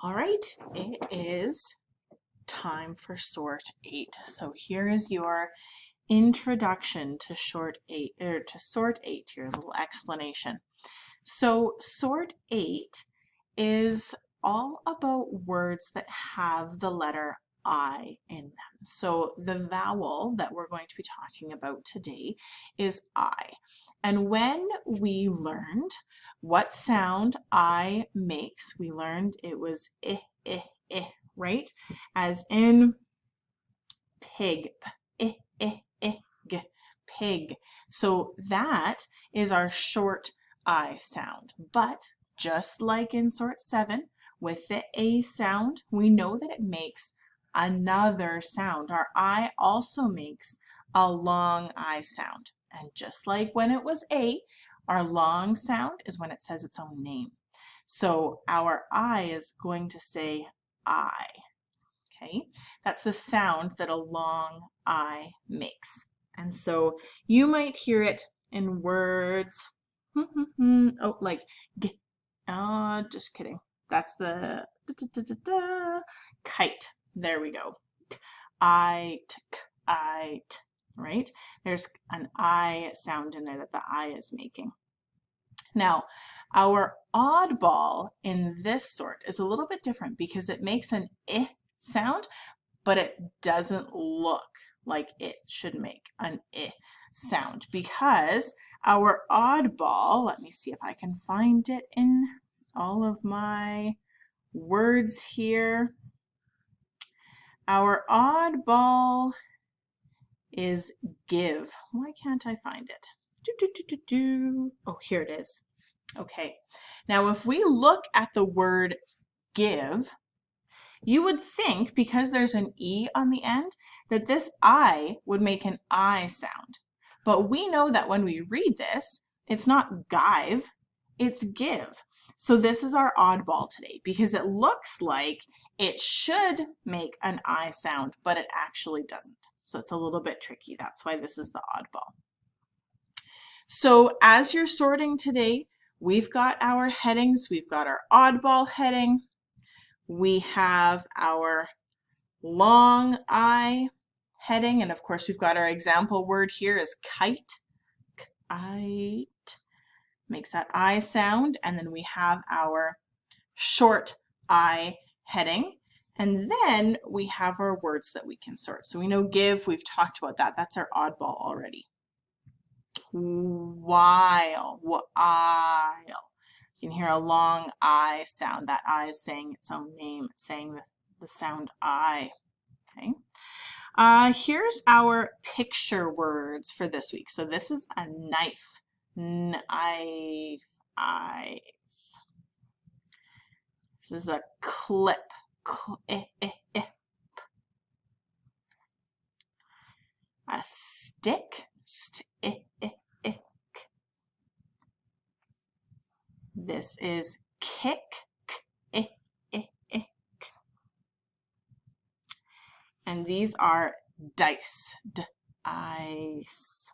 All right, it is time for sort 8. So here is your introduction to sort 8, your little explanation. So sort 8 is all about words that have the letter I in them. So the vowel that we're going to be talking about today is I. And when we learned what sound I makes, we learned it was right? As in pig, pig. So that is our short I sound. But just like in sort 7, with the A sound, we know that it makes another sound. Our I also makes a long I sound. And just like when it was A, our long sound is when it says its own name. So our I is going to say I. Okay, that's the sound that a long I makes. And so you might hear it in words, oh, like, just kidding. That's the kite. There we go. I, right? There's an I sound in there that the I is making. Now, our oddball in this sort is a little bit different because it makes an I sound, but it doesn't look like it should make an I sound because our oddball, let me see if I can find it in all of my words here. Our oddball is give. Why can't I find it? Oh, here it is. Okay. Now, if we look at the word give, you would think, because there's an E on the end, that this I would make an I sound. But we know that when we read this, it's not give, it's give. So this is our oddball today because it looks like it should make an I sound, but it actually doesn't. So it's a little bit tricky. That's why this is the oddball. So as you're sorting today, we've got our headings. We've got our oddball heading. We have our long I heading, and of course we've got our example word here is kite. Kite makes that I sound, and then we have our short I heading, and then we have our words that we can sort. So we know give, we've talked about that. That's our oddball already. While. You can hear a long I sound. That I is saying its own name. It's saying the sound I. Okay. Here's our picture words for this week. So this is a knife. Knife. This is a clip. A stick. This is kick. And these are dice. Dice.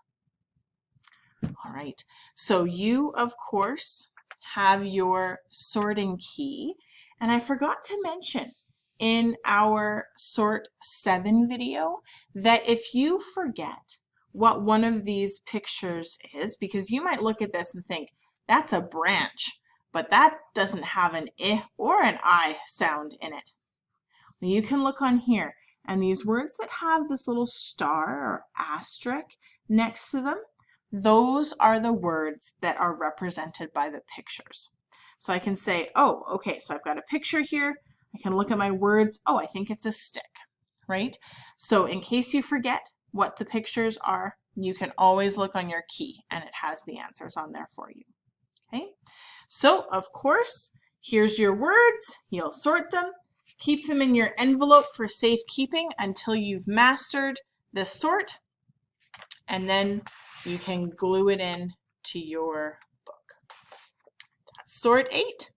All right. So you, of course, have your sorting key. And I forgot to mention in our sort 7 video that if you forget what one of these pictures is, because you might look at this and think, that's a branch, but that doesn't have an I or an I sound in it. You can look on here, and these words that have this little star or asterisk next to them, those are the words that are represented by the pictures. So I can say, oh, okay, so I've got a picture here. I can look at my words. Oh, I think it's a stick, right? So in case you forget what the pictures are, you can always look on your key, and it has the answers on there for you. Okay, so of course, here's your words. You'll sort them. Keep them in your envelope for safekeeping until you've mastered this sort, and then you can glue it in to your book. That's sort 8.